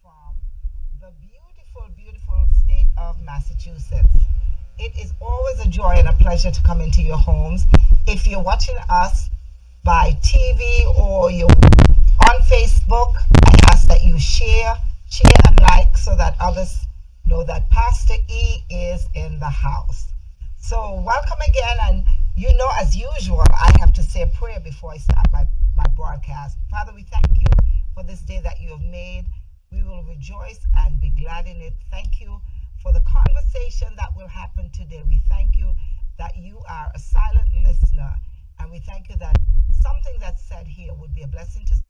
from the beautiful, beautiful state of Massachusetts. It is always a joy and a pleasure to come into your homes. If you're watching us by TV or you're on Facebook, I ask that you share and like so that others know that Pastor E is in the house. So welcome again, and as usual, I have to say a prayer before I start my broadcast. Father, we thank you for this day that you have made. We will rejoice and be glad in it. Thank you for the conversation that will happen today. We thank you that you are a silent listener, and we thank you that something that's said here would be a blessing to America.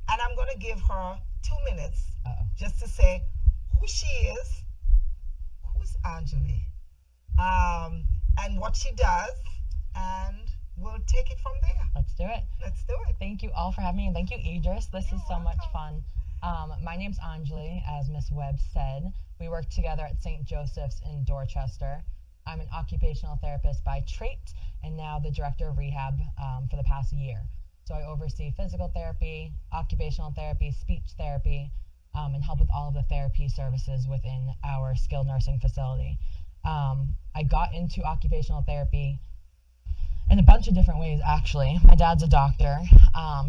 And I'm going to give her 2 minutes just to say who she is, who's Anjali, and what she does, and we'll take it from there. Let's do it. Let's do it. Thank you all for having me, and thank you, Idris. This You're is so much welcome. fun. My name's Anjali, as Miss Webb said. We work together at St. Joseph's in Dorchester. I'm an occupational therapist by trait, and now the director of rehab for the past year. So I oversee physical therapy, occupational therapy, speech therapy, and help with all of the therapy services within our skilled nursing facility. I got into occupational therapy in a bunch of different ways, actually. My dad's a doctor,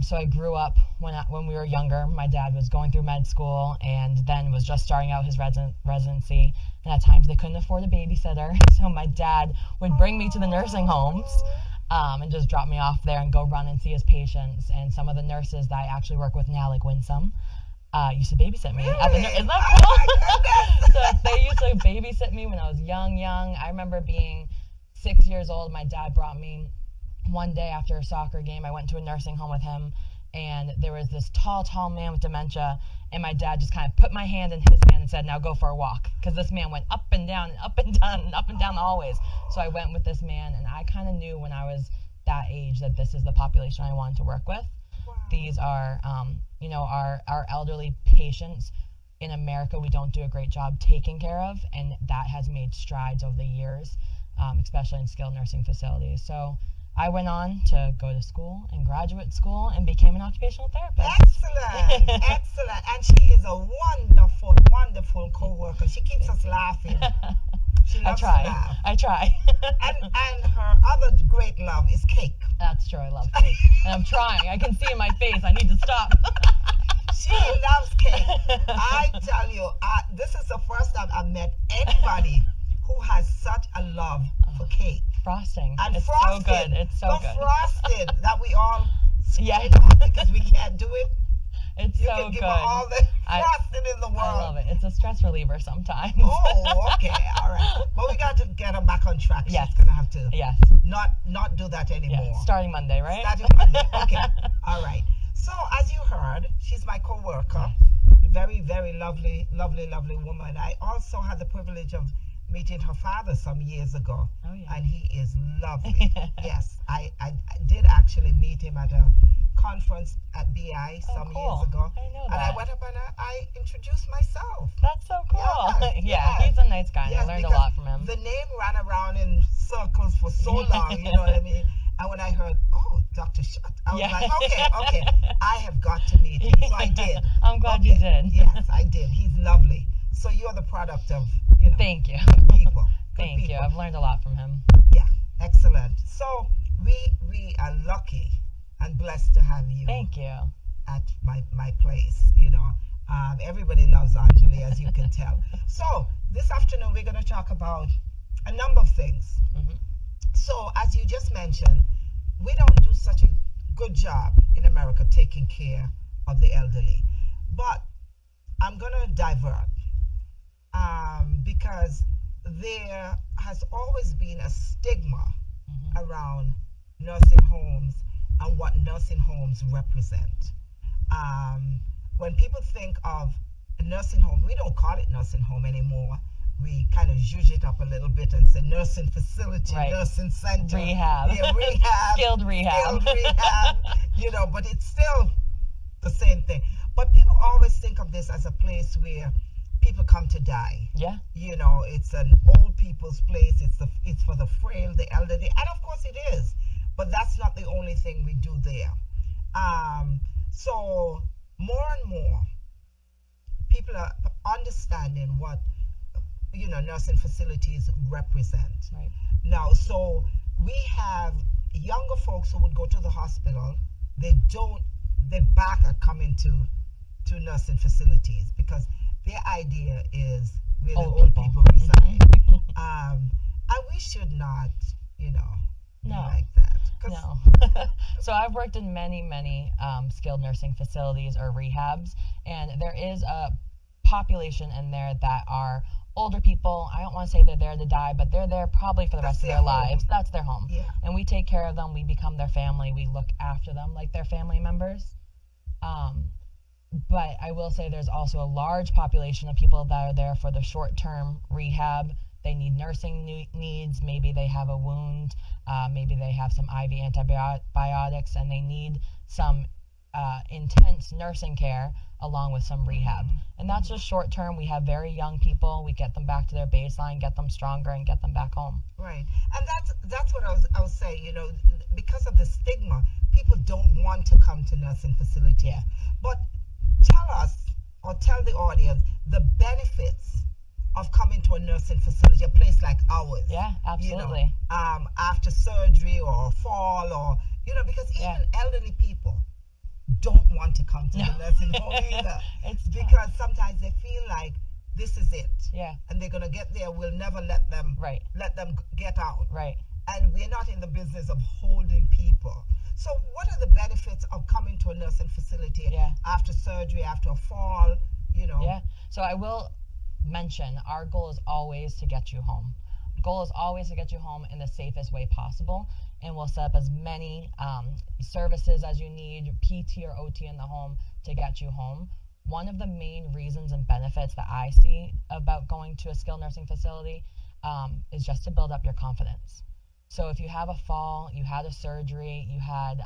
so I grew up when we were younger. My dad was going through med school and then was just starting out his residency, and at times they couldn't afford a babysitter, so my dad would bring me to the nursing homes and just drop me off there and go run and see his patients. And some of the nurses that I actually work with now, like Winsome, used to babysit me. Really? Isn't that Oh cool? my goodness. So they used to babysit me when I was young. I remember being 6 years old. My dad brought me one day after a soccer game. I went to a nursing home with him, and there was this tall man with dementia, and my dad just kind of put my hand in his hand and said, now go for a walk, because this man went up and down and up and down and up and down the hallways. So I went with this man, and I kind of knew when I was that age that this is the population I wanted to work with. Wow. These are, our elderly patients in America. We don't do a great job taking care of, and that has made strides over the years, especially in skilled nursing facilities. So I went on to go to school and graduate school and became an occupational therapist. Excellent, excellent. And she is a wonderful, wonderful co-worker. She keeps us laughing. She loves to laugh. I try. And her other great love is cake. That's true. I love cake. And I'm trying. I can see in my face. I need to stop. She loves cake. I tell you, this is the first time I've met anybody who has such a love for cake. Frosting. And it's frosted. so good. It's so the good. frosted that we all Yeah. scrape off because we can't do it. It's You so can give good. her all the frosting in the world. I love it. It's a stress reliever sometimes. Oh, okay, all right. But we got to get her back on track. Yes. She's gonna have to Yes. not do that anymore. Yeah. Starting Monday, right? Starting Monday. Okay. All right. So as you heard, she's my co-worker. Very, very lovely, lovely, lovely woman. I also had the privilege of meeting her father some years ago. Oh, yeah. And he is lovely. Yes. I did actually meet him at a conference at BI some cool. years ago. I know And I that. went up and I introduced myself. That's so cool. Yes, Yeah, yes. he's a nice guy. Yes, I learned a because lot from him. the name ran around in circles for so long, you know what I mean? And when I heard, oh, Dr. Shutt, I was Yeah. like, okay, I have got to meet him. So I did. I'm glad you did. Yes, I did. He's lovely. So you're the product of, Thank you. good people. Good Thank you. people. I've learned a lot from him. Yeah, excellent. So we are lucky and blessed to have you Thank you. at my place, everybody loves Anjali, as you can tell. So this afternoon we're going to talk about a number of things. Mhm. So as you just mentioned, we don't do such a good job in America taking care of the elderly. But I'm going to divert because there has always been a stigma around nursing homes and what nursing homes represent. When people think of a nursing home, we don't call it nursing home anymore. we kind of zhuzh it up a little bit and say nursing facility, Right. nursing center, Rehab. yeah, rehab, Skilled rehab. skilled rehab, but it's still the same thing. But people always think of this as a place where people come to die. Yeah. It's an old people's place. It's for the frail, the elderly, and of course it is. But that's not the only thing we do there. So more and more people are understanding what nursing facilities represent. Right. Now, so we have younger folks who would go to the hospital. They back at coming to nursing facilities because their idea is where the old people reside. And we should not, be like that. No. So I've worked in many skilled nursing facilities or rehabs, and there is a population in there that are older people. I don't want to say they're there to die, but they're there probably for the rest of their lives. That's their home. Yeah. And we take care of them. We become their family. We look after them like their family members. But I will say there's also a large population of people that are there for the short-term rehab. They need nursing needs. Maybe they have a wound. Maybe they have some IV antibiotics, and they need some intense nursing care along with some rehab. And that's just short-term. We have very young people. We get them back to their baseline, get them stronger, and get them back home. Right. And that's what I was saying. Because of the stigma, people don't want to come to nursing facilities. Yeah. But tell us, or tell the audience, the benefits of coming to a nursing facility, a place like ours. Yeah, absolutely. After surgery or a fall, or because even elderly people don't want to come to the nursing home either. It's because sometimes they feel like this is it. Yeah. And they're gonna get there. We'll never let them get out. Right. And we're not in the business of holding people. So what are the benefits of coming to a nursing facility after surgery, after a fall? Yeah. So I will mention our goal is always to get you home. Goal is always to get you home in the safest way possible, and we'll set up as many services as you need, PT or OT in the home, to get you home. One of the main reasons and benefits that I see about going to a skilled nursing facility is just to build up your confidence. So if you have a fall, you had a surgery, you had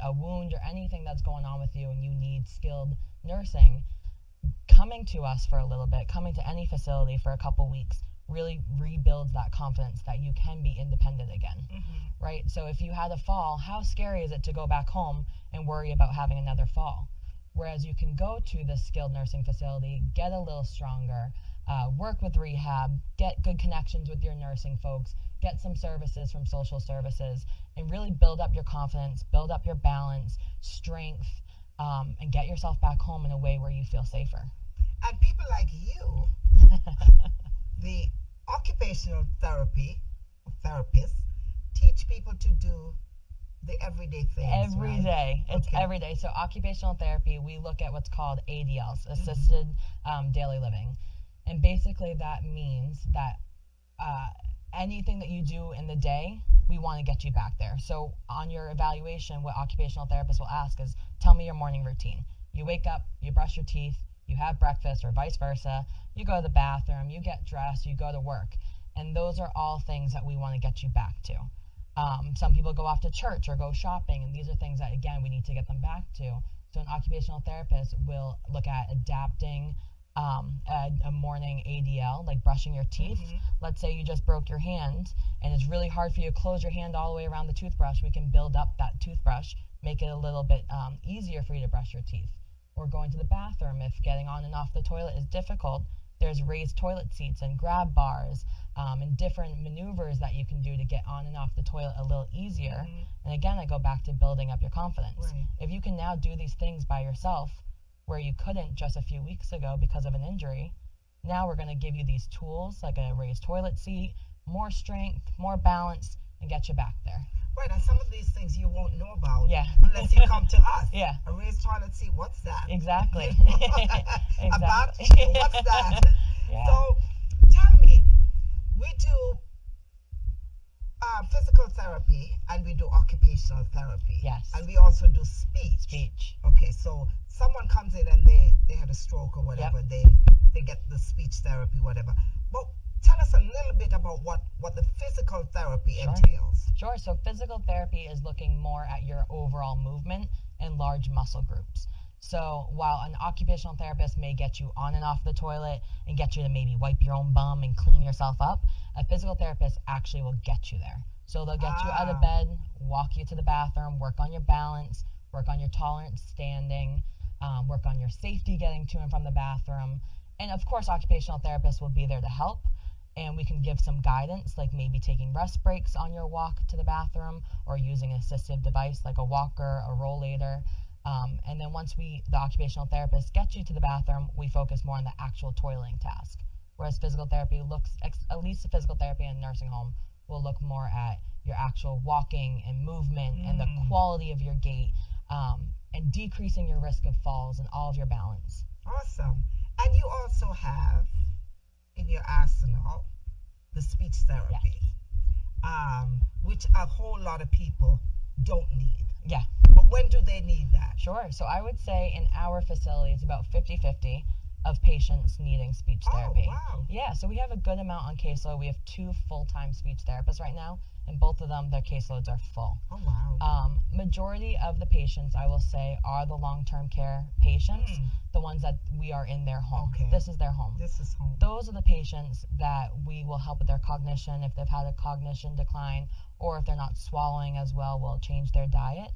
a wound or anything that's going on with you and you need skilled nursing, coming to us for a little bit, coming to any facility for a couple weeks really rebuilds that confidence that you can be independent again, right? So if you had a fall, how scary is it to go back home and worry about having another fall? Whereas you can go to the skilled nursing facility, get a little stronger, work with rehab, get good connections with your nursing folks, get some services from social services, and really build up your confidence, build up your balance, strength, and get yourself back home in a way where you feel safer. And people like you, the occupational therapists, teach people to do the everyday things. Every day. It's every day. So occupational therapy, we look at what's called ADLs, assisted daily living. And basically that means that anything that you do in the day, we want to get you back there. So on your evaluation, what occupational therapists will ask is, tell me your morning routine. You wake up, you brush your teeth, you have breakfast, or vice versa, you go to the bathroom, you get dressed, you go to work. And those are all things that we want to get you back to. Some people go off to church or go shopping, and these are things that, again, we need to get them back to. So an occupational therapist will look at adapting a morning ADL, like brushing your teeth. Let's say you just broke your hand, and it's really hard for you to close your hand all the way around the toothbrush. We can build up that toothbrush, make it a little bit easier for you to brush your teeth. Or going to the bathroom, if getting on and off the toilet is difficult, there's raised toilet seats and grab bars and different maneuvers that you can do to get on and off the toilet a little easier. And again, I go back to building up your confidence. Right. If you can now do these things by yourself where you couldn't just a few weeks ago because of an injury, now we're going to give you these tools like a raised toilet seat, more strength, more balance, and get you back there. Right, and some of these things you won't know about unless you come to us. Yeah. A raised toilet seat, what's that? Exactly. About what's that? Yeah. So tell me, we do physical therapy and we do occupational therapy. Yes. And we also do speech. Speech. Okay, so someone comes in and they had a stroke or whatever, they get the speech therapy, whatever. But tell us a little bit about what the physical therapy Sure. entails. Sure. So physical therapy is looking more at your overall movement and large muscle groups. So while an occupational therapist may get you on and off the toilet and get you to maybe wipe your own bum and clean yourself up, a physical therapist actually will get you there. So they'll get you out of bed, walk you to the bathroom, work on your balance, work on your tolerance standing, work on your safety getting to and from the bathroom. And of course, occupational therapists will be there to help. And we can give some guidance, like maybe taking rest breaks on your walk to the bathroom or using an assistive device like a walker, a rollator. And then once the occupational therapist gets you to the bathroom, we focus more on the actual toiling task. Whereas physical therapy looks, at least the physical therapy in a nursing home, will look more at your actual walking and movement and the quality of your gait, and decreasing your risk of falls and all of your balance. Awesome. And you also have in your arsenal the speech therapy, which a whole lot of people don't need. Yeah. But when do they need that? Sure. So I would say in our facility, it's about 50-50 of patients needing speech therapy. Oh, wow. Yeah, so we have a good amount on caseload. We have 2 full-time speech therapists right now, and both of them, their caseloads are full. Oh, wow. Majority of the patients, I will say, are the long-term care patients, the ones that we are in their home. Okay. This is their home. This is home. Those are the patients that we will help with their cognition. If they've had a cognition decline or if they're not swallowing as well, we'll change their diet.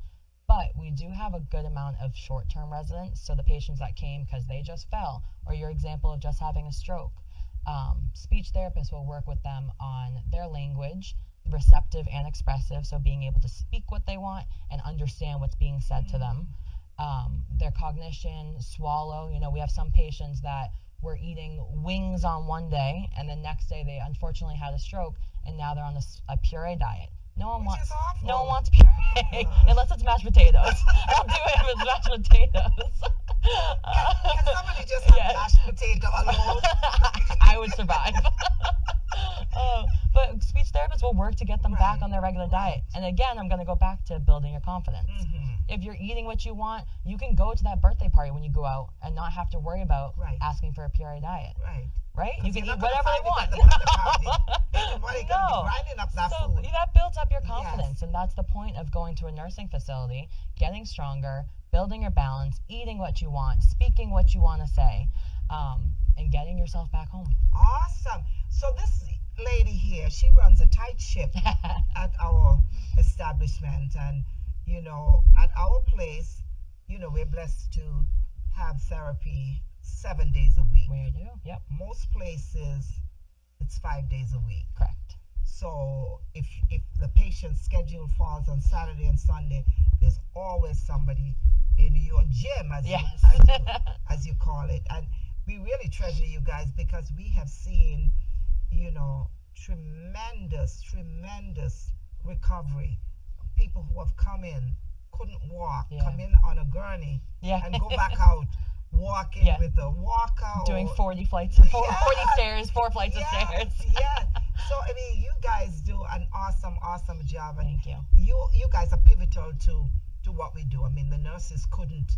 But we do have a good amount of short-term residents, so the patients that came because they just fell, or your example of just having a stroke. Speech therapists will work with them on their language, receptive and expressive, so being able to speak what they want and understand what's being said to them. Their cognition, swallow. We have some patients that were eating wings on one day, and the next day they unfortunately had a stroke, and now they're on a puree diet. No one wants puree unless it's mashed potatoes. I'll do it if it's mashed potatoes. Can somebody just have mashed potato alone? I would survive. But speech therapists will work to get them back on their regular diet. And again, I'm going to go back to building your confidence. If you're eating what you want, you can go to that birthday party when you go out and not have to worry about asking for a puree diet. Right? You can eat whatever they want. Everybody can be grinding up that food. That builds up your confidence, and that's the point of going to a nursing facility, getting stronger, building your balance, eating what you want, speaking what you want to say, and getting yourself back home. Awesome. So this lady here, she runs a tight ship at our establishment, and at our place, we're blessed to have therapy 7 days a week. We do, yep. Most places, it's 5 days a week. Correct. So if the patient's schedule falls on Saturday and Sunday, there's always somebody in your gym, as you call it. And we really treasure you guys because we have seen, tremendous recovery. People who have come in, couldn't walk, come in on a gurney, and go back out walking with a walker. Doing 40 flights, 40 stairs, 4 flights of stairs. So, you guys do an awesome job. And thank you. You guys are pivotal to what we do. The nurses couldn't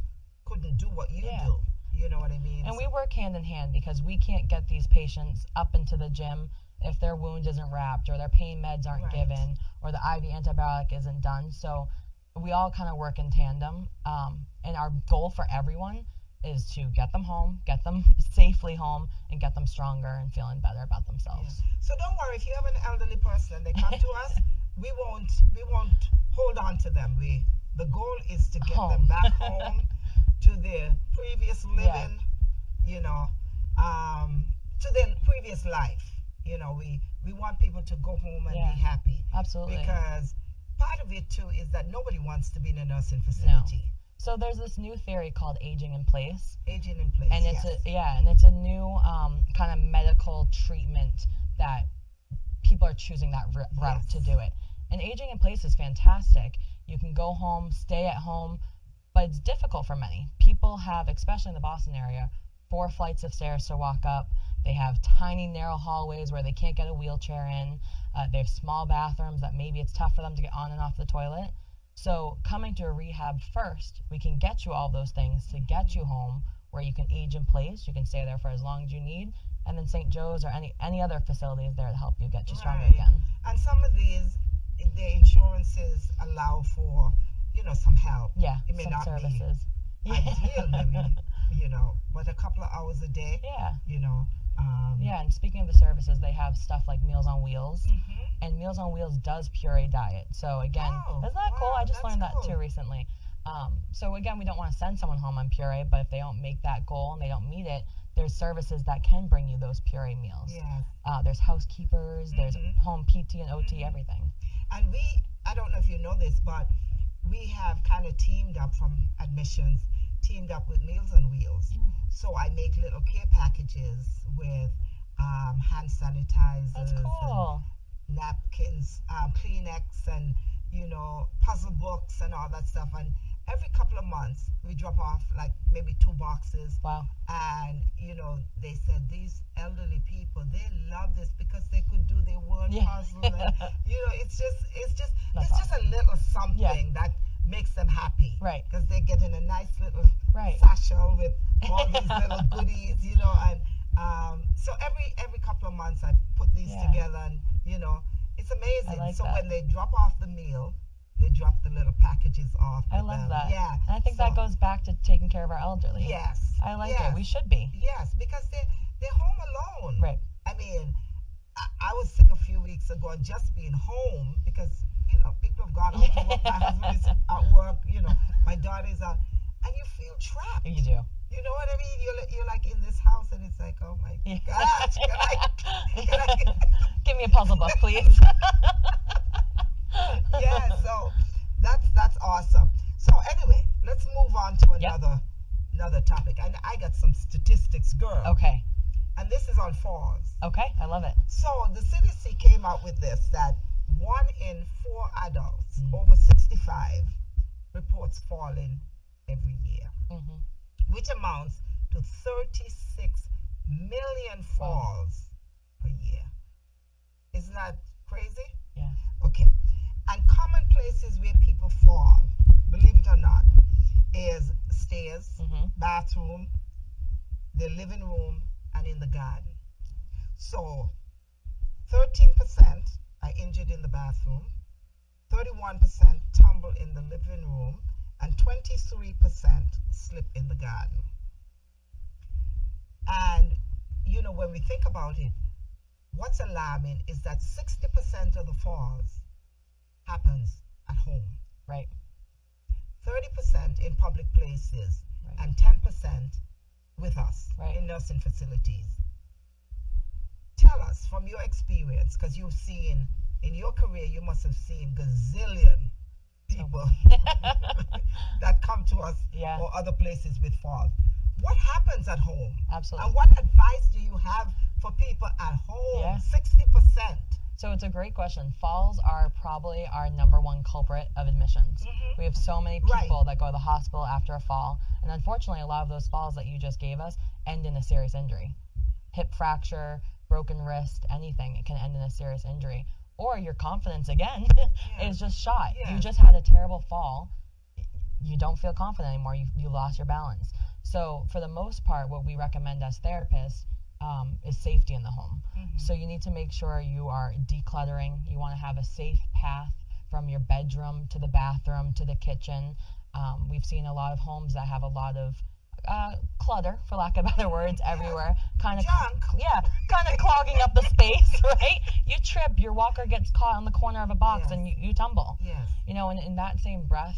do what you do. You know what I mean? And we work hand in hand because we can't get these patients up into the gym if their wound isn't wrapped or their pain meds aren't given or the IV antibiotic isn't done. So we all kind of work in tandem. And our goal for everyone is to get them home, get them safely home, and get them stronger and feeling better about themselves. So don't worry, if you have an elderly person and they come to us, we won't hold on to them. The goal is to get them back home to their previous living, to their previous life. We want people to go home and be happy. Absolutely. Because part of it too is that nobody wants to be in a nursing facility. No. So there's this new theory called aging in place. Aging in place. And it's a new kind of medical treatment that people are choosing that route to do it. And aging in place is fantastic. You can go home, stay at home, but it's difficult for many. People have, especially in the Boston area, 4 flights of stairs to walk up. They have tiny, narrow hallways where they can't get a wheelchair in. They have small bathrooms that maybe it's tough for them to get on and off the toilet. So coming to a rehab first, we can get you all those things to get you home where you can age in place. You can stay there for as long as you need, and then St. Joe's or any other facilities there to help you get you stronger Right. again. And some of these, the insurances allow for, some help. Yeah, It may some not services. be ideal, maybe, but a couple of hours a day, Yeah. Yeah. And speaking of the services, they have stuff like Meals on Wheels, Mm-hmm. and Meals on Wheels does Puree Diet. So again, Oh, isn't that cool? wow, I just that's learned that cool. too recently. So again, we don't want to send someone home on Puree, but if they don't make that goal and they don't meet it, there's services that can bring you those Puree meals. Yes. There's housekeepers, there's Mhm. home PT and OT, everything. And I don't know if you know this, but we have kind of teamed up from admissions, teamed up with Meals on Wheels. So I make little care packages with hand sanitizers, That's cool. and napkins, Kleenex, and puzzle books and all that stuff. And every couple of months we drop off like maybe 2 boxes. Wow. And they said these elderly people, they love this because they could do their word Yeah. puzzle. And, it's just That's a little something that makes them happy. Right. Because they're getting a nice little Right. satchel with all these little goodies, and so every couple of months I put these Yeah. together, and it's amazing. I like So that. when they drop off the meal, they drop the little packages off. I with love them. that. Yeah. And I think that goes back to taking care of our elderly. Yes. I like yes. it. We should be. Yes, because they're home alone. Right. I mean, I was sick a few weeks ago, and just being home because people have gone out to work. My husband is at work. My daughter's out, and you feel trapped. You do. You know what I mean? You're like in this house, and it's like, oh my gosh, can I Give me a puzzle book, please. yeah, so that's awesome. So anyway, let's move on to another topic. And I got some statistics, girl. Okay. And this is on falls. Okay. I love it. So the CDC came out with this, that 1 in 4 adults over 65 reports falling every year, Hmm. which amounts to 36 million falls per year. Isn't that crazy? Yeah. Okay. And common places where people fall, believe it or not, is stairs, Hmm. bathroom, the living room, and in the garden. So 13% are injured in the bathroom, 31% tumble in the living room, and 23% slip in the garden. And when we think about it, what's alarming is that 60% of the falls happens at home, Right. 30% in public places, Right. and 10% with us Right. in nursing facilities. Tell us from your experience, because you've seen, in your career, you must have seen gazillion people that come to us Yeah. or other places with falls. What happens at home? Absolutely. And what advice do you have for people at home? Yeah. 60%. So it's a great question. Falls are probably our number one culprit of admissions. Mhm. We have so many Right. people that go to the hospital after a fall, and unfortunately, a lot of those falls that you just gave us end in a serious injury. Hip fracture, broken wrist, anything, it can end in a serious injury. Or your confidence again is just shot. Yeah. You just had a terrible fall. You don't feel confident anymore. You lost your balance. So for the most part, what we recommend as therapists is safety in the home. Mhm. So you need to make sure you are decluttering. You want to have a safe path from your bedroom to the bathroom to the kitchen. We've seen a lot of homes that have a lot of clutter, for lack of better words, everywhere. Kind of Junk. kind of clogging up the space, right? You trip, your walker gets caught on the corner of a box, Yes. and you tumble. Yes. And in that same breath,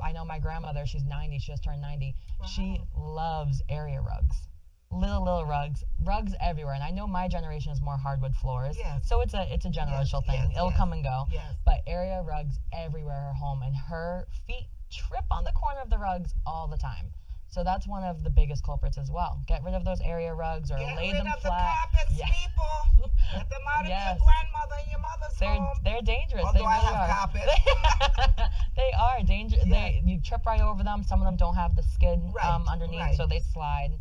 I know my grandmother, she's 90, she just turned 90. She loves area rugs. Little rugs everywhere. And I know my generation is more hardwood floors. Yes. So it's a generational thing. yes, It'll yes, come and go. yes. But area rugs everywhere in her home, and her feet trip on the corner of the rugs all the time. So that's one of the biggest culprits as well. Get rid of those area rugs or Get lay rid them of flat. the carpets, Yeah. people. Get them out of Yes. your grandmother and your mother's home. They're dangerous. Although They I really have are. carpet. They are dangerous. Yes. You trip right over them. Some of them don't have the skid Right, underneath, right. so they slide.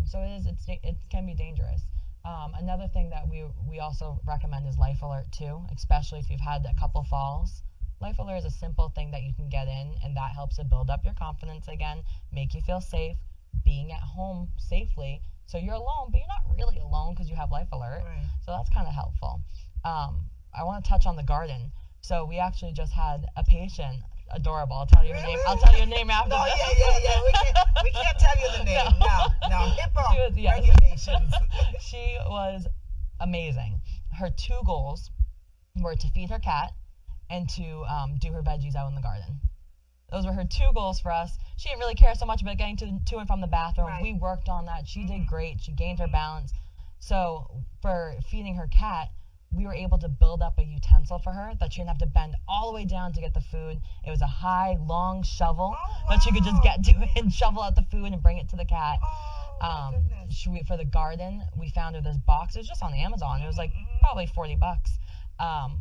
So it can be dangerous. Another thing that we also recommend is Life Alert too, especially if you've had a couple falls. Life Alert is a simple thing that you can get in, and that helps to build up your confidence again, make you feel safe. Being at home safely So you're alone, but you're not really alone because you have Life Alert. Right. So that's kind of helpful. I want to touch on the garden. So we actually just had a patient, adorable. I'll tell you her name. I'll tell you her name after No, this. yeah. We can't tell you the name. No. She was- HIPAA yes. regulations. She was amazing. Her two goals were to feed her cat and to do her veggies out in the garden. Those were her two goals for us. She didn't really care so much about getting to and from the bathroom. Right. We worked on that. She did great. She gained her balance. So for feeding her cat, we were able to build up a utensil for her that she didn't have to bend all the way down to get the food. It was a high, long shovel that she could just get to and shovel out the food and bring it to the cat. Oh, my goodness. For the garden, we found her this box. It was just on Amazon. It was like probably $40,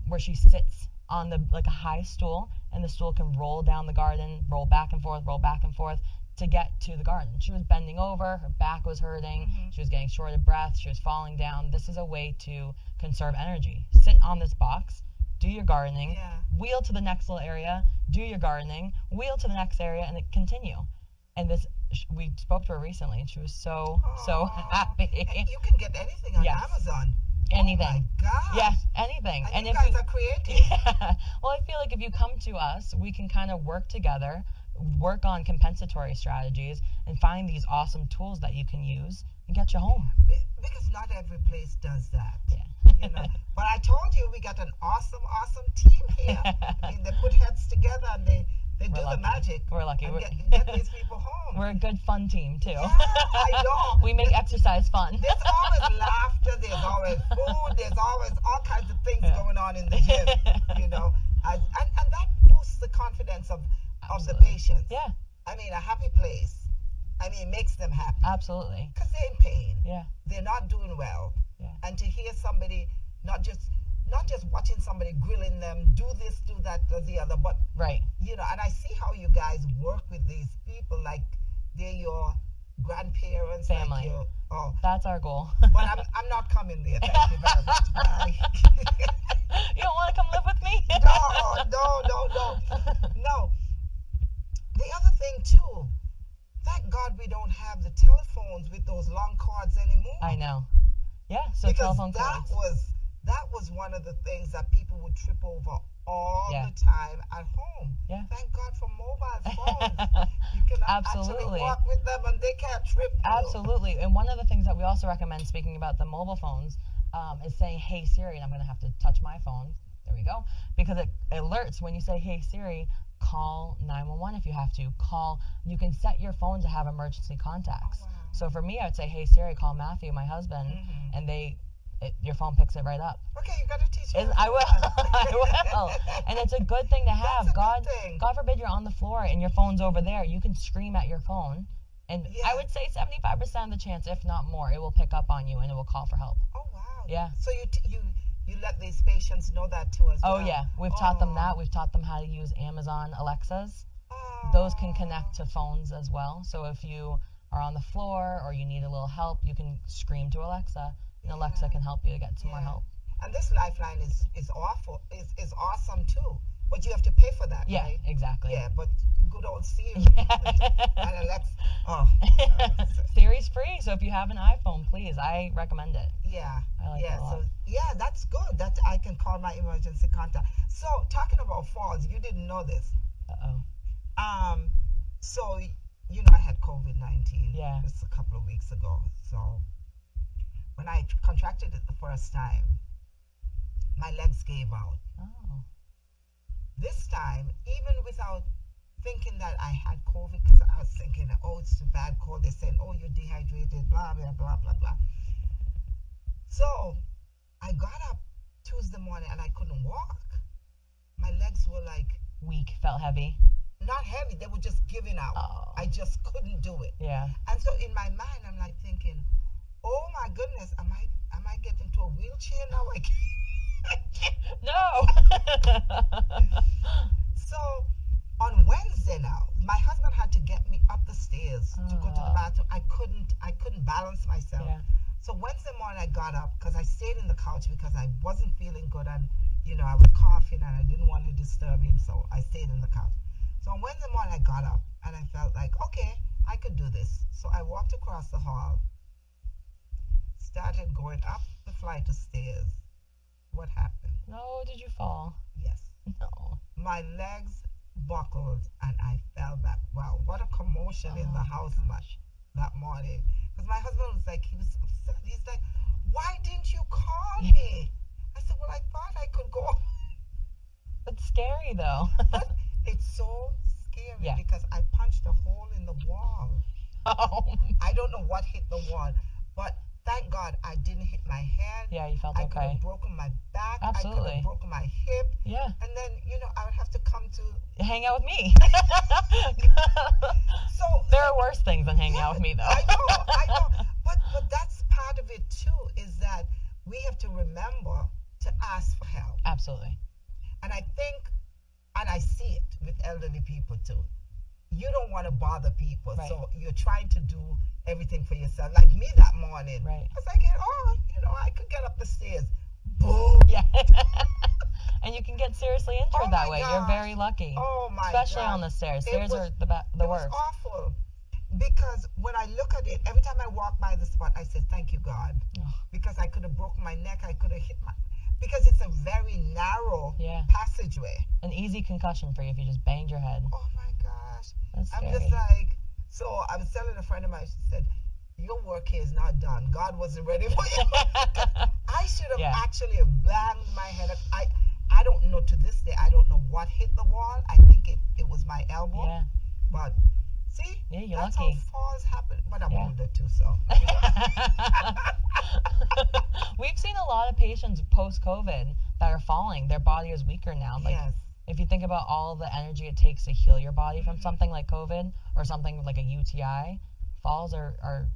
where she sits on like a high stool, and the stool can roll down the garden, roll back and forth to get to the garden. She was bending over, her back was hurting, she was getting short of breath, she was falling down. This is a way to conserve energy. Sit on this box, do your gardening, wheel to the next little area, do your gardening, wheel to the next area, and continue. And we spoke to her recently, and she was so happy. And you can get anything on Amazon. Anything. Oh my God. Yes, anything. And you guys are creative. Yeah. Well, I feel like if you come to us, we can kind of work together, work on compensatory strategies, and find these awesome tools that you can use and get you home. Because not every place does that. Yeah. But I told you we got an awesome team here. I mean, they put heads together and they do the magic. We're lucky. And get these people home. We're a good fun team too. Yeah, I know. We make exercise fun. There's always laughter. There's always food. There's always all kinds of things going on in the gym. And that boosts the confidence of the patients. Yeah. I mean, a happy place. I mean, it makes them happy. Absolutely. Because they're in pain. Yeah. They're not doing well. Yeah. And to hear somebody not just watching somebody grilling them, do this, do that, or the other, but right. And I see how you guys work with these people like they're your grandparents, family. Like that's our goal. But I'm not coming there. Thank you very much. Bye. You don't want to come live with me? No. The other thing too, thank God we don't have the telephones with those long cords anymore. I know. Yeah. So because telephone cords. That was one of the things that people would trip over all the time at home. Yeah. Thank God for mobile phones. You can actually walk with them and they can't trip you. Absolutely. And one of the things that we also recommend, speaking about the mobile phones, is saying, "Hey Siri," and I'm going to have to touch my phone. There we go. Because it alerts when you say, "Hey Siri," call 911 if you have to. You can set your phone to have emergency contacts. Oh, wow. So for me, I would say, "Hey Siri, call Matthew, my husband," and your phone picks it right up. Okay, you got to teach me. I will. I will. And it's a good thing to have. That's a good thing. God forbid you're on the floor and your phone's over there. You can scream at your phone. And I would say 75% of the chance, if not more, it will pick up on you and it will call for help. Oh, wow. Yeah. So you let these patients know that too as well? Oh, yeah. We've taught them that. We've taught them how to use Amazon Alexas. Those can connect to phones as well. So if you are on the floor or you need a little help, you can scream to Alexa. And Alexa can help you to get some more help. And this Lifeline is awesome too. But you have to pay for that, yeah, right? Exactly. Yeah, but good old Siri. And Alexa. Siri's free, so if you have an iPhone, please, I recommend it. Yeah. I like it a lot. So that's good. That I can call my emergency contact. So talking about falls, you didn't know this. So I had COVID-19 just a couple of weeks ago. So when I contracted it the first time, my legs gave out. Oh. This time, even without thinking that I had COVID, because I was thinking, oh, it's a bad cold. They're saying, oh, you're dehydrated, blah, blah, blah, blah, blah. So I got up Tuesday morning and I couldn't walk. My legs were like... weak, felt heavy. Not heavy, they were just giving out. Oh. I just couldn't do it. Yeah. And so in my mind, I'm like thinking, oh my goodness, am I getting to a wheelchair now? No. So on Wednesday now, my husband had to get me up the stairs to go to the bathroom. I couldn't balance myself. Yeah. So Wednesday morning I got up because I stayed in the couch because I wasn't feeling good and I was coughing and I didn't want to disturb him, so I stayed in the couch. So on Wednesday morning I got up and I felt like, okay, I could do this. So I walked across the hall started going up the flight of stairs, what happened? No, did you fall? Yes. No. My legs buckled and I fell back. Wow, what a commotion in the house that morning. Because my husband was like, he was upset. He's like, why didn't you call me? I said, well, I thought I could go. It's scary though. But it's so scary Yeah. because I punched a hole in the wall. Oh. I don't know what hit the wall, but thank God I didn't hit my head. Yeah, you felt I could okay. have broken my back. I could Absolutely. have broken my hip. Yeah. And then, I would have to come to. Hang out with me. So There are worse things than hanging out with me though. I know. But that's part of it too, is that we have to remember to ask for help. Absolutely. And I think, and I see it with elderly people too. You don't want to bother people, Right. so you're trying to do everything for yourself. Like me that morning, Right. I was like, I could get up the stairs. Boom. Yeah. And you can get seriously injured Oh that my way. You're gosh. very lucky. Oh my Especially God. on the stairs. It Stairs was- are the It was worst. awful. Because when I look at it, every time I walk by the spot, I say, thank you, God. Ugh. Because I could have broken my neck. I could have hit my... Because it's a very narrow Yeah. passageway. An easy concussion for you if you just banged your head. Oh my gosh. That's I'm scary. just like... So I was telling a friend of mine, she said, your work here is not done. God wasn't ready for you. I should have Yeah. actually banged my head. I don't know, to this day, I don't know what hit the wall. I think it was my elbow. Yeah. But see, Yeah, you're that's lucky. how falls happen. But I'm Yeah. older too, so. We've seen a lot of patients post-COVID that are falling. Their body is weaker now. Like, Yes. if you think about all the energy it takes to heal your body from something like COVID or something like a UTI, falls are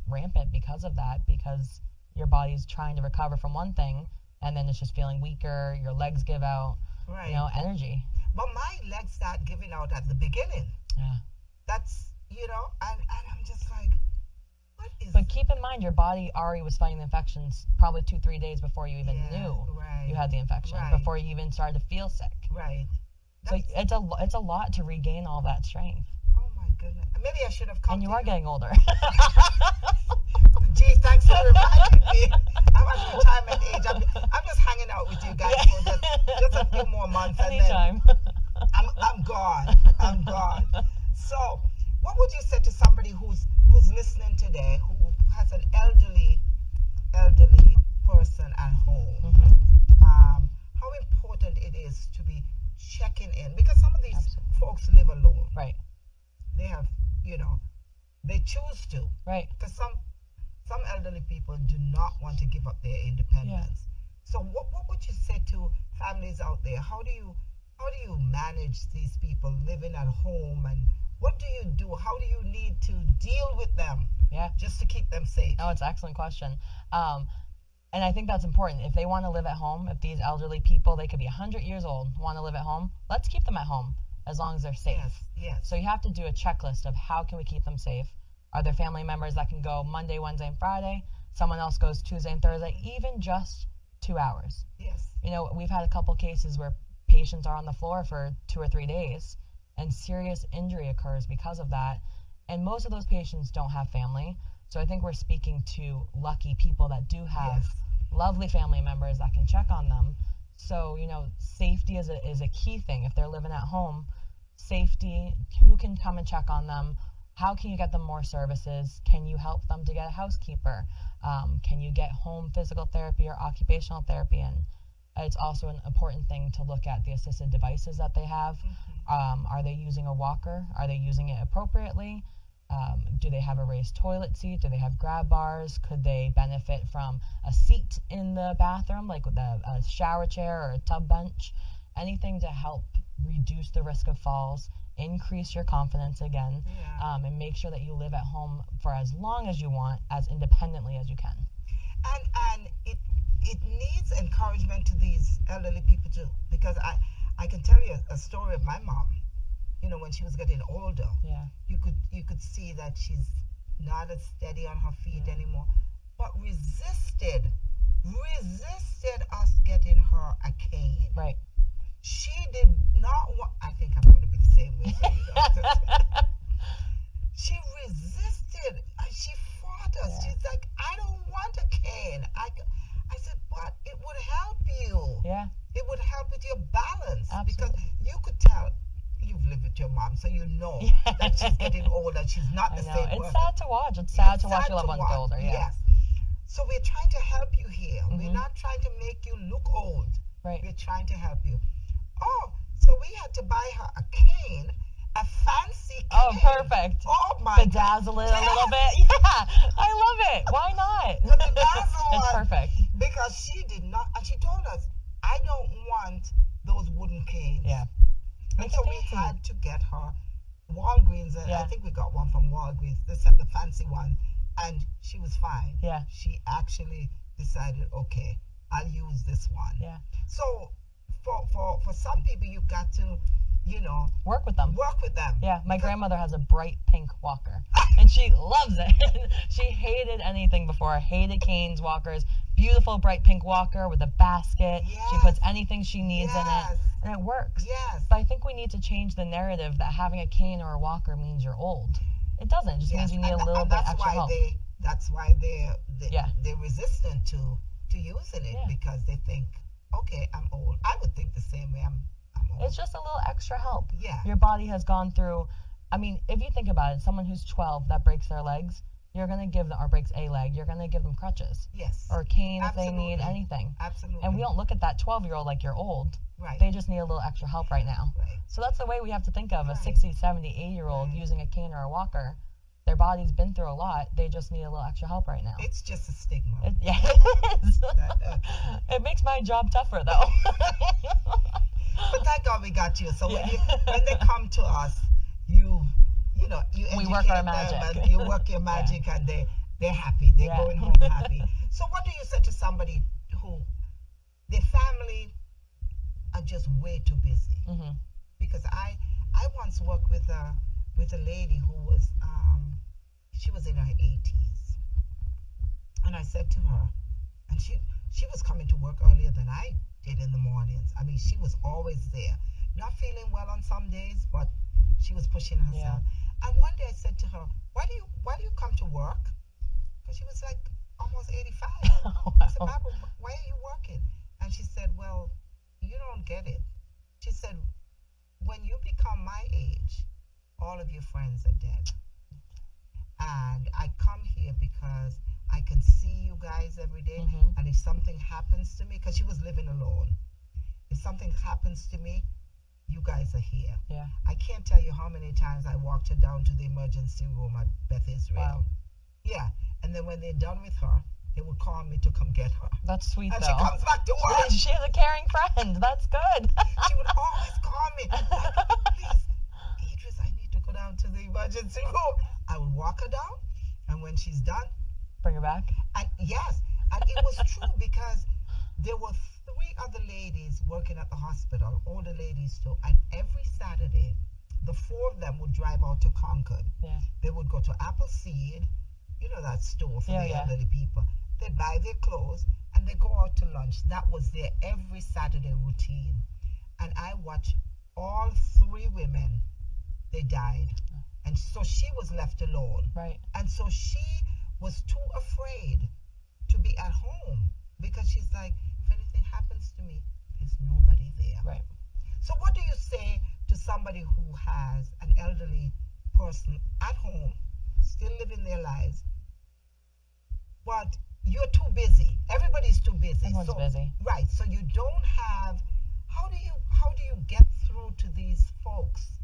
rampant because of that, because your body's trying to recover from one thing and then it's just feeling weaker, your legs give out, Right. energy. But my legs start giving out at the beginning. Yeah. That's, and I'm just like, what is But keep in mind, your body already was fighting the infections probably 2-3 days before you even Yeah, knew right. you had the infection, Right. before you even started to feel sick. Right. So That's, it's a lot to regain all that strength. oh my goodness. Maybe I should have come And you to are getting older. Gee, thanks for reminding me. I'm at retirement age. I'm just hanging out with you guys for just a few more months and then Anytime. I'm gone. I'm gone. So, what would you say to somebody who's listening today, who has an elderly person at home? How important it is to be checking in, because some of these Absolutely. folks live alone. Right. They have, they choose to. Right. Because some elderly people do not want to give up their independence. So what would you say to families out there? How do you manage these people living at home, and what do you do? How do you need to deal with them Yeah. just to keep them safe? No, it's an excellent question. And I think that's important. If they want to live at home, if these elderly people, they could be 100 years old, want to live at home, let's keep them at home as long as they're safe. Yes. So you have to do a checklist of how can we keep them safe. Are there family members that can go Monday, Wednesday, and Friday? Someone else goes Tuesday and Thursday, even just 2 hours. Yes. We've had a couple cases where patients are on the floor for 2 or 3 days and serious injury occurs because of that. And most of those patients don't have family. So I think we're speaking to lucky people that do have Yes. lovely family members that can check on them. So, safety is a key thing. If they're living at home, safety, who can come and check on them? How can you get them more services? Can you help them to get a housekeeper? Can you get home physical therapy or occupational therapy? And it's also an important thing to look at the assisted devices that they have. Are they using a walker? Are they using it appropriately? Do they have a raised toilet seat? Do they have grab bars? Could they benefit from a seat in the bathroom, like with a shower chair or a tub bench? Anything to help reduce the risk of falls, increase your confidence again, Yeah. and make sure that you live at home for as long as you want, as independently as you can. And it needs encouragement to these elderly people too, because I can tell you a story of my mom. When she was getting older, Yeah. you could see that she's not as steady on her feet anymore, but resisted us getting her a cane. Right. She did not want. I think I'm going to be the same way. She resisted. She fought us. Yeah. She's like, I don't want a cane. with your balance. Absolutely. Because you could tell you've lived with your mom, so you know that she's getting older. She's not the I know. same It's person. sad to watch. It's sad to watch Sad your loved to ones get watch. older. Yeah. Yes. So we're trying to help you here. We're not trying to make you look old. Right. We're trying to help you. Oh, so we had to buy her a cane, a fancy cane. Oh, perfect. Oh my God. Bedazzle it a little bit. Yeah, I love it. Why not? The bedazzle It's one. perfect. Because she did not, and she told us, I don't want those wooden canes. Yeah. And Make so it we fancy. had to get her Walgreens, and I Yeah. think we got one from Walgreens. They said the fancy one, and she was fine. Yeah. She actually decided, okay, I'll use this one. Yeah. So for some people, you got to, Work with them. work with them. Yeah, my grandmother has a bright pink walker, and she loves it. She hated anything before. Hated canes, walkers. Beautiful bright pink walker with a basket. She Yes. puts anything she needs in Yes. it, and it works. Yes. But I think we need to change the narrative that having a cane or a walker means you're old. It doesn't. It just Yes. means you need And a little and bit that's extra why help. That's why Yeah. they're resistant to using it, Yeah. because they think, okay, I'm old. I would think the same way. I'm old. It's just a little extra help. Yeah. Your body has gone through. I mean, if you think about it, someone who's 12 that breaks their legs, you're going to give them, or breaks a leg, you're going to give them crutches Yes. or a cane if they need Absolutely. anything. Absolutely. And we don't look at that 12-year-old like you're old. Right. They just need a little extra help right now. Right. So that's the way we have to think of a Right. 60, 70, 80-year-old Right. using a cane or a walker. Their body's been through a lot. They just need a little extra help right now. It's just a stigma. Yeah, it is. That- It makes my job tougher, though. But thank God we got you. So Yeah. when they come to us, you We work our educate them magic. and you work your magic, and they're happy. They're Yeah. going home happy. So what do you say to somebody who their family are just way too busy? Hmm. Because I once worked with a lady who was she was in her 80s, and I said to her, and she was coming to work earlier than I did in the mornings. I mean, she was always there, not feeling well on some days, but she was pushing herself. And one day I said to her, why do you come to work? Because she was like almost 85. I said, Barbara, why are you working? And she said, well, you don't get it. She said, when you become my age, all of your friends are dead. And I come here because I can see you guys every day. Mhm. And if something happens to me, because she was living alone, if something happens to me, you guys are here. Yeah. I can't tell you how many times I walked her down to the emergency room at Beth Israel. Wow. Yeah. And then when they're done with her, they would call me to come get her. That's sweet, And though. she comes back to work. She has a caring friend. That's good. She would always call me, like, please, Idris, I need to go down to the emergency room. I would walk her down, and when she's done, Bring her back. and yes, and it was true, because there were 3 other ladies working at the hospital, older ladies too, and every Saturday, the 4 of them would drive out to Concord. Yeah. They would go to Appleseed, that store for the Yeah. elderly people. They'd buy their clothes, and they go out to lunch. That was their every Saturday routine. And I watched all 3 women, they died. And so she was left alone. Right. And so she was too afraid to be at home, because she's like, if anything happens to me, there's nobody there. Right. So what do you say to somebody who has an elderly person at home, still living their lives, but you're too busy? Everybody's too busy. Everyone's busy. Right. So you don't have. How do you get through to these folks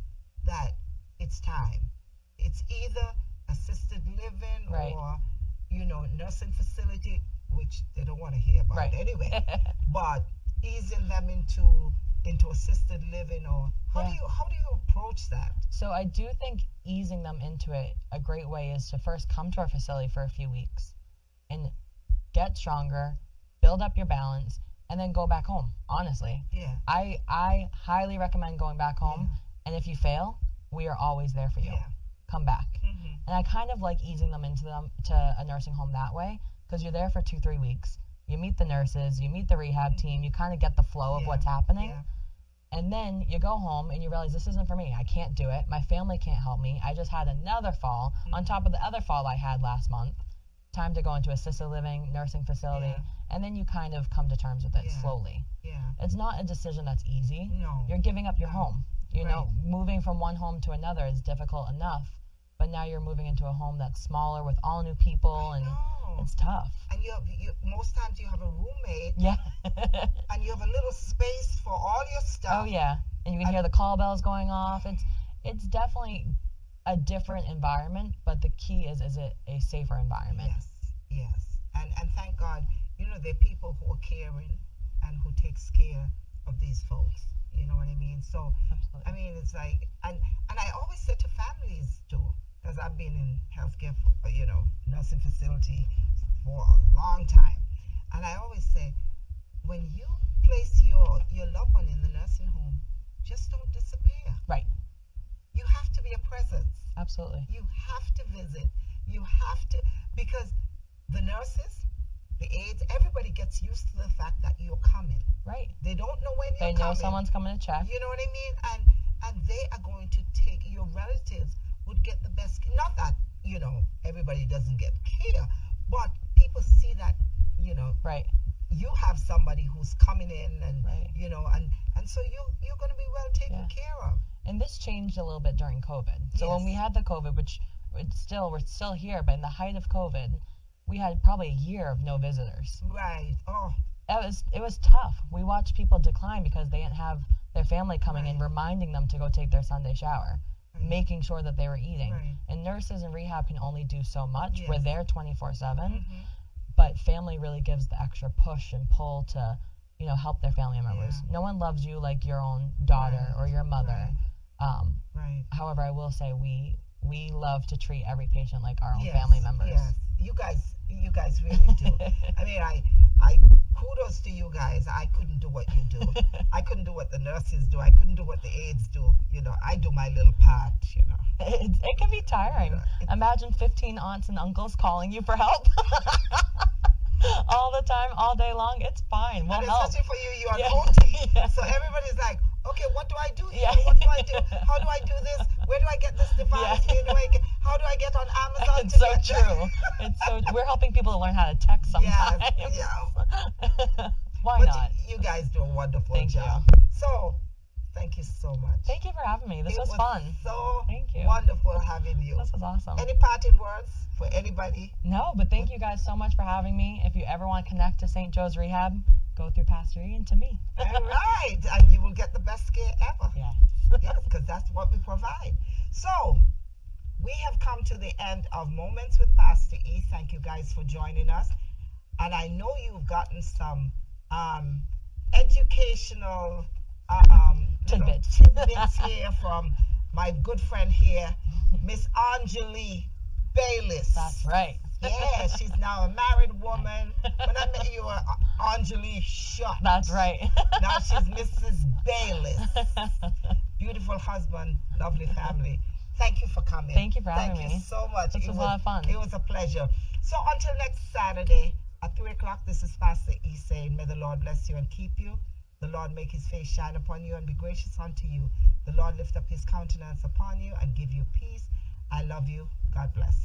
that it's time? It's either assisted living Right. or nursing facility, which they don't want to hear about Right. anyway. But easing them into assisted living, or how do you approach that? So I do think easing them into it, a great way is to first come to our facility for a few weeks and get stronger, build up your balance, and then go back home. Honestly, Yeah. I highly recommend going back home. And if you fail, we are always there for you. Yeah. Come back. Mm-hmm. And I kind of like easing them to a nursing home that way, because you're there for 2-3 weeks. You meet the nurses, you meet the rehab team, you kind of get the flow of Yeah. what's happening. Yeah. And then you go home and you realize this isn't for me. I can't do it. My family can't help me. I just had another fall on top of the other fall I had last month. Time to go into assisted living, nursing facility. Yeah. and then you kind of come to terms with it Yeah. slowly. Yeah. It's not a decision that's easy. No. You're giving up your home. You know, Right. moving from one home to another is difficult enough, but now you're moving into a home that's smaller with all new people, and No. it's tough. And most times you have a roommate Yeah. and you have a little space for all your stuff. Oh yeah, and you can hear the call bells going off. It's definitely a different environment, but the key is it a safer environment? Yes, yes. And thank God, there are people who are caring and who takes care of these folks. You know what I mean? So, Absolutely. I mean, it's like, and I always say to families too, because I've been in healthcare, for, nursing facility for a long time. And I always say, when you place your loved one in the nursing home, just don't disappear. Right. You have to be a presence. Absolutely. You have to visit. You have to, because the nurses, the aides, everybody gets used to the fact that you're coming. Right. They don't know when you're They know coming. someone's coming to check. You know what I mean? And they are going to take, your relatives would get the best. Not that, everybody doesn't get care, but people see that, Right. you have somebody who's coming in and, Right. and so you're going to be well taken Yeah. care of. And this changed a little bit during COVID. So when we Yes. had the COVID, which we're still here, but in the height of COVID, we had probably a year of no visitors. Right. Oh, It was tough. We watched people decline because they didn't have their family coming in, Right. reminding them to go take their Sunday shower, Right. making sure that they were eating. Right. And nurses and rehab can only do so much. We're Yes. there 24/7, mhm. but family really gives the extra push and pull to, help their family members. Yeah. No one loves you like your own daughter Right. or your mother. Right. Right. However, I will say we love to treat every patient like our own Yes, family members. Yes, you guys really do. I mean, I kudos to you guys. I couldn't do what you do. I couldn't do what the nurses do. I couldn't do what the aides do. I do my little part. It can be tiring. Yeah, Imagine 15 aunts and uncles calling you for help all the time, all day long. It's fine. We'll and help. especially for you, you're Yeah. an OT. Yeah. So everybody's like, okay, what do I do here? Yeah. What do I do? How do I do this? Where do I get this device? Yeah. How do I get on Amazon? It's to so get true. We're helping people to learn how to text sometimes. Yes, yeah. Why But not? you guys do a wonderful Thank job. So, thank you so much. Thank you for having me. This It was fun. So Thank you. wonderful having you. This was awesome. Any parting words for anybody? No, but thank you guys so much for having me. If you ever want to connect to St. Joe's Rehab, go through Pastor E and to me. All right, and you will get the best care ever. Yes. Yes, because that's what we provide. So, we have come to the end of Moments with Pastor E. Thank you guys for joining us. And I know you've gotten some educational little Tidbits. tidbits here from my good friend here, Miss Anjali Bayliss. That's right. Yeah, she's now a married woman. When I met you, were Anjali Shot. That's right. Now she's Mrs. Bayliss. Beautiful husband, lovely family. Thank you for coming. Thank you for having Thank me. you so much. This was a lot of fun. It was a pleasure. So until next Saturday at 3 o'clock, this is Pastor E saying, may the Lord bless you and keep you. The Lord make his face shine upon you and be gracious unto you. The Lord lift up his countenance upon you and give you peace. I love you. God bless.